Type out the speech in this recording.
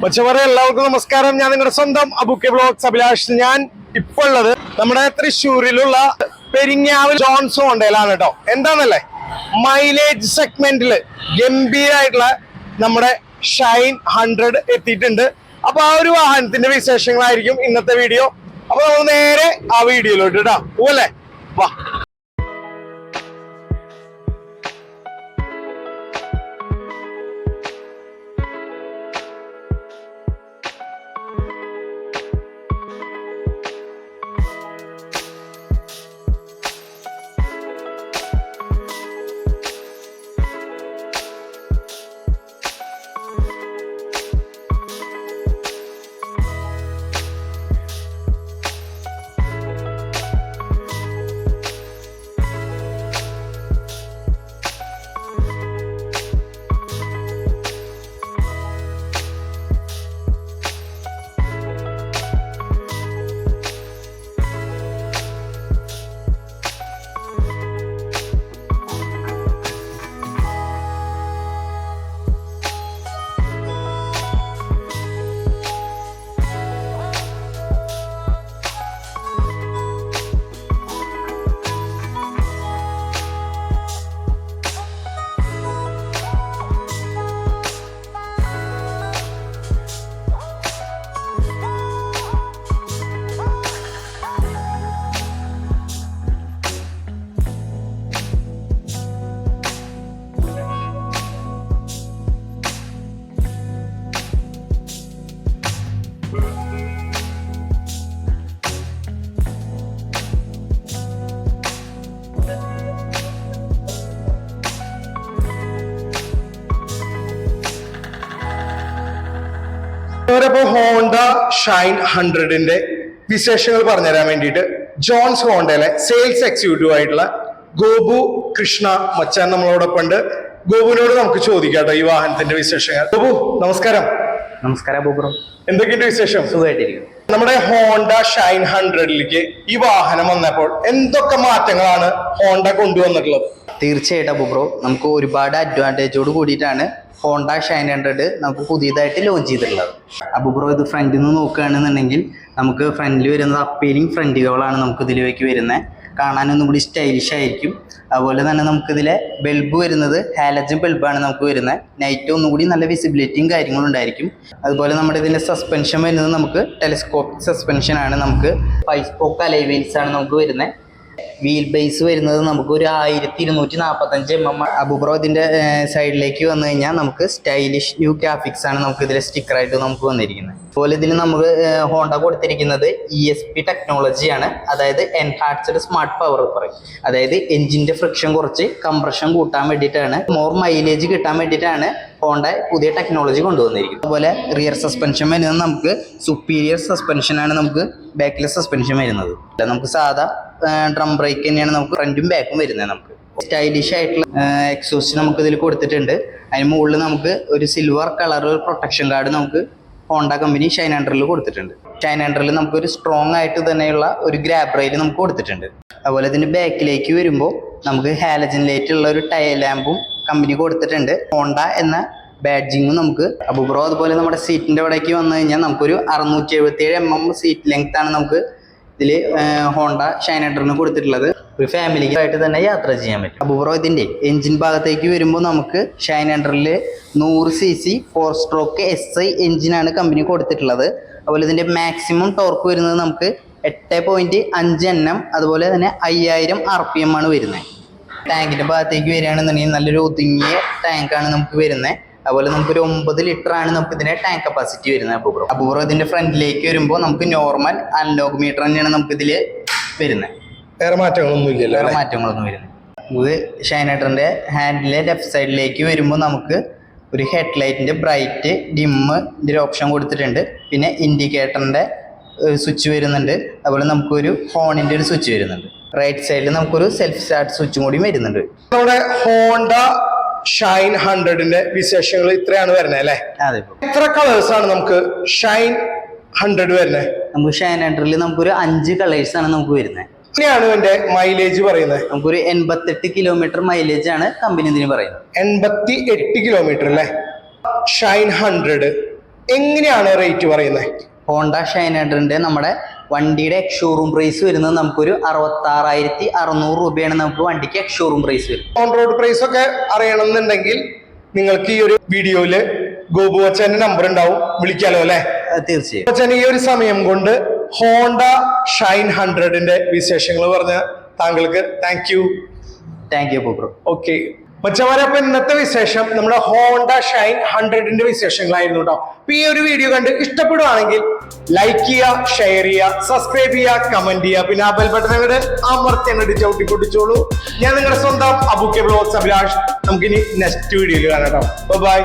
മച്ചവരെ എല്ലാവർക്കും നമസ്കാരം. ഞാൻ നിങ്ങളുടെ സ്വന്തം അബുക്കെ ബ്ലോഗ്സ് അഭിലാഷ്. ഞാൻ ഇപ്പോൾ ഉള്ളത് നമ്മുടെ തൃശ്ശൂരിലുള്ള പെരിങ്ങാവ് ജോൺസ് ഹോണ്ടയിലാണ് കേട്ടോ. എന്താന്നല്ലേ, മൈലേജ് സെഗ്മെന്റില് ഗംഭീരായിട്ടുള്ള നമ്മുടെ ഷൈൻ 100 എത്തിയിട്ടുണ്ട്. അപ്പൊ ആ ഒരു വാഹനത്തിന്റെ വിശേഷങ്ങളായിരിക്കും ഇന്നത്തെ വീഡിയോ. അപ്പൊ നമ്മൾ നേരെ ആ വീഡിയോയിലോട്ട് ഇടാം. പോവല്ലേ, വാ. ഇവരപ്പോ ഹോണ്ട ഷൈൻ 100ന്റെ വിശേഷങ്ങൾ പറഞ്ഞുതരാൻ വേണ്ടിയിട്ട് ജോൺസ് ഹോണ്ടയിലെ സെയിൽസ് എക്സിക്യൂട്ടീവ് ആയിട്ടുള്ള ഗോപു കൃഷ്ണ മച്ചാൻ നമ്മളോടൊപ്പം ഉണ്ട്. ഗോപുവിനോട് നമുക്ക് ചോദിക്കാട്ടോ ഈ വാഹനത്തിന്റെ വിശേഷങ്ങൾ. ഗോപു നമസ്കാരം. നമസ്കാരം ബ്രോ. എന്തൊക്കെയുണ്ട് വിശേഷം? സുഖമായിട്ടിരിക്കും. നമ്മുടെ ഹോണ്ട ഷൈൻ 100ലേക്ക് ഈ വാഹനം വന്നപ്പോൾ എന്തൊക്കെ മാറ്റങ്ങളാണ് ഹോണ്ട കൊണ്ടുവന്നിട്ടുള്ളത്? തീർച്ചയായിട്ടും ബ്രോ, നമുക്ക് ഒരുപാട് അഡ്വാൻറ്റേജോട് കൂടിയിട്ടാണ് ഹോണ്ട ഷൈൻ 100 നമുക്ക് പുതിയതായിട്ട് ലോഞ്ച് ചെയ്തിട്ടുള്ളത്. അപ്പോൾ ബ്രോ, ഇത് ഫ്രണ്ടിൽ നിന്ന് നോക്കുകയാണെന്നുണ്ടെങ്കിൽ നമുക്ക് ഫ്രണ്ടിൽ വരുന്നത് അപ്പീലിംഗ് ഫ്രണ്ടുകളാണ് നമുക്ക് ഇതിലേക്ക് വരുന്നത്. കാണാനൊന്നും കൂടി സ്റ്റൈലിഷ് ആയിരിക്കും. അതുപോലെ തന്നെ നമുക്കിതിലെ ബൾബ് വരുന്നത് ഹാലജൻ ബൾബാണ് നമുക്ക് വരുന്നത്. നൈറ്റ് ഒന്നും കൂടി നല്ല വിസിബിലിറ്റിയും കാര്യങ്ങളും ഉണ്ടായിരിക്കും. അതുപോലെ നമ്മുടെ ഇതിൻ്റെ സസ്പെൻഷൻ വരുന്നത് നമുക്ക് ടെലിസ്കോപ്പിക് സസ്പെൻഷൻ ആണ്. നമുക്ക് 5 സ്പോക്ക് അലോയ് വീൽസ് ആണ് നമുക്ക് വരുന്നത്. വീൽ ബേസ് വരുന്നത് നമുക്ക് ഒരു 1245 mm. അബുബ്രോ ഇതിൻ്റെ സൈഡിലേക്ക് വന്നു കഴിഞ്ഞാൽ നമുക്ക് സ്റ്റൈലിഷ് ന്യൂ ഗ്രാഫിക്സ് ആണ് നമുക്ക് ഇതിലെ സ്റ്റിക്കറായിട്ട് നമുക്ക് വന്നിരിക്കുന്നത്. അതുപോലെ ഇതിന് നമുക്ക് ഹോണ്ട കൊടുത്തിരിക്കുന്നത് ESP ടെക്നോളജിയാണ്. അതായത് എൻഹാൻസ്ഡ് സ്മാർട്ട് പവർ പറയും. അതായത് എഞ്ചിൻ്റെ ഫ്രിക്ഷൻ കുറച്ച് കംപ്രഷൻ കൂട്ടാൻ വേണ്ടിയിട്ടാണ്, മോർ മൈലേജ് കിട്ടാൻ വേണ്ടിയിട്ടാണ് ഹോണ്ട പുതിയ ടെക്നോളജി കൊണ്ടുവന്നിരിക്കുന്നത്. അതുപോലെ റിയർ സസ്പെൻഷൻ വരുന്നത് നമുക്ക് സുപ്പീരിയർ സസ്പെൻഷനാണ് നമുക്ക് ബാക്കിലെ സസ്പെൻഷൻ വരുന്നത്. നമുക്ക് സാധാ ഡ്രം ബ്രേക്ക് തന്നെയാണ് നമുക്ക് ഫ്രണ്ടും ബാക്കും വരുന്നത്. നമുക്ക് സ്റ്റൈലിഷ് ആയിട്ടുള്ള എക്സോസ്റ്റ് നമുക്ക് ഇതിൽ കൊടുത്തിട്ടുണ്ട്. അതിന് മുകളിൽ നമുക്ക് ഒരു സിൽവർ കളർ പ്രൊട്ടക്ഷൻ കാർഡ് നമുക്ക് ഹോണ്ട കമ്പനി ഷൈൻ 100 കൊടുത്തിട്ടുണ്ട്. ഷൈൻ 100 നമുക്കൊരു സ്ട്രോങ് ആയിട്ട് തന്നെയുള്ള ഒരു ഗ്രാബ് റെയിൽ നമുക്ക് കൊടുത്തിട്ടുണ്ട്. അതുപോലെ ഇതിൻ്റെ ബാക്കിലേക്ക് വരുമ്പോൾ നമുക്ക് ഹാലജൻ ലൈറ്റ് ഉള്ള ഒരു ടൈൽ ലാമ്പും കമ്പനി കൊടുത്തിട്ടുണ്ട്. ഹോണ്ട എന്ന ബാഡ്ജിങ്ങും നമുക്ക് അബുബ്രോ. അതുപോലെ നമ്മുടെ സീറ്റിൻ്റെ അവിടേക്ക് വന്നു കഴിഞ്ഞാൽ നമുക്കൊരു 677 mm സീറ്റ് ലെങ്ത് ആണ് നമുക്ക് ഇതിൽ ഹോണ്ട ഷൈൻ 100 കൊടുത്തിട്ടുള്ളത്. ഒരു ഫാമിലിക്ക് ആയിട്ട് തന്നെ യാത്ര ചെയ്യാൻ പറ്റും. അബുബ്രോ, ഇതിൻ്റെ എഞ്ചിൻ ഭാഗത്തേക്ക് വരുമ്പോൾ നമുക്ക് ഷൈൻ 100 100 cc 4 സ്ട്രോക്ക് SI എഞ്ചിനാണ് കമ്പനി കൊടുത്തിട്ടുള്ളത്. അതുപോലെ ഇതിൻ്റെ മാക്സിമം ടോർക്ക് വരുന്നത് നമുക്ക് 8.5 Nm. അതുപോലെ തന്നെ 5000 RPM ആണ് വരുന്നത്. ടാങ്കിൻ്റെ ഭാഗത്തേക്ക് വരികയാണെന്നുണ്ടെങ്കിൽ നല്ലൊരു ഒതുങ്ങിയ ടാങ്കാണ് നമുക്ക് വരുന്നത്. അതുപോലെ നമുക്കൊരു 9 ലിറ്റർ ആണ് നമുക്ക് ഇതിന്റെ ടാങ്ക് കപ്പാസിറ്റി വരുന്നത്. അബുബ്രോ ഇതിന്റെ ഫ്രണ്ടിലേക്ക് വരുമ്പോൾ നമുക്ക് നോർമൽ അനലോഗ് മീറ്റർ തന്നെയാണ് നമുക്ക് ഇതിൽ വരുന്നത്. വേറെ മാറ്റങ്ങളൊന്നും വരുന്നത്. ഇത് ഷൈൻ 100ന്റെ ഹാൻഡിലെ ലെഫ്റ്റ് സൈഡിലേക്ക് വരുമ്പോൾ നമുക്ക് ഒരു ഹെഡ്ലൈറ്റിന്റെ ബ്രൈറ്റ് ഡിമ്മ് ഇതിന്റെ ഓപ്ഷൻ കൊടുത്തിട്ടുണ്ട്. പിന്നെ ഇൻഡിക്കേറ്ററിന്റെ സ്വിച്ച് വരുന്നുണ്ട്. അതുപോലെ നമുക്കൊരു ഹോണിന്റെ ഒരു സ്വിച്ച് വരുന്നുണ്ട്. റൈറ്റ് സൈഡിൽ നമുക്കൊരു സെൽഫ് സ്റ്റാർട്ട് സ്വിച്ചും കൂടി വരുന്നുണ്ട്. നമ്മുടെ ഹോണ്ട ഷൈൻ 100ന്റെ വിശേഷങ്ങൾ ഇത്രയാണ് വരുന്നത് അല്ലേ? അതെ. എത്ര കളേഴ്സ് ആണ് നമുക്ക് ഷൈൻ 100 വരുന്നത്? നമുക്ക് ഷൈൻ 100 നമുക്കൊരു 5 കളേഴ്സ് ആണ് നമുക്ക് വരുന്നത്. എങ്ങനെയാണ് ഇതിന്റെ മൈലേജ് പറയുന്നത്? നമുക്കൊരു 88 കിലോമീറ്റർ മൈലേജ് ആണ് കമ്പനി ഇതിന് പറയുന്നത്. 88 കിലോമീറ്റർ അല്ലേ? ഷൈൻ 100 എങ്ങനെയാണ് റേറ്റ് പറയുന്നത്? ഹോണ്ട ഷൈൻ ഹൺഡ്രഡിന്റെ നമ്മുടെ വണ്ടിയുടെ ഷോറൂം പ്രൈസ് വരുന്നത് നമുക്കൊരു 66,600 രൂപയാണ് നമുക്ക് വണ്ടിക്ക് ഷോറൂം പ്രൈസ് വരും. ഓൺ റോഡ് പ്രൈസ് ഒക്കെ അറിയണമെന്നുണ്ടെങ്കിൽ നിങ്ങൾക്ക് ഈ ഒരു വീഡിയോയില് ഗോപു അച്ഛന്റെ നമ്പർ ഉണ്ടാവും, വിളിക്കാലോ അല്ലെ? തീർച്ചയായും. അച്ഛൻ ഈ ഒരു സമയം കൊണ്ട് ഹോണ്ട ഷൈൻ 100ന്റെ വിശേഷങ്ങൾ പറഞ്ഞ താങ്കൾക്ക് താങ്ക് യു. ബ്രോ. ഓക്കെ മച്ചമാരെ, അപ്പൊ ഇന്നത്തെ വിശേഷം നമ്മുടെ ഹോണ്ട ഷൈൻ 100ന്റെ വിശേഷങ്ങളായിരുന്നു കേട്ടോ. അപ്പൊ ഈ ഒരു വീഡിയോ കണ്ട് ഇഷ്ടപ്പെടുവാണെങ്കിൽ ലൈക്ക് ചെയ്യുക, ഷെയർ ചെയ്യുക, സബ്സ്ക്രൈബ് ചെയ്യുക, കമന്റ് ചെയ്യുക, പിന്നെ ആ ബെൽ ബട്ടൺ അങ്ങോട്ട് അമർത്തി അങ്ങോട്ട് ചവിട്ടി പൊട്ടിച്ചോളൂ. ഞാൻ നിങ്ങളുടെ സ്വന്തം അബുക്കെ വ്ലോഗ്സ് അഭിലാഷ്. നമുക്കിനി നെക്സ്റ്റ് വീഡിയോയിൽ കാണാം കേട്ടോ. ബൈ.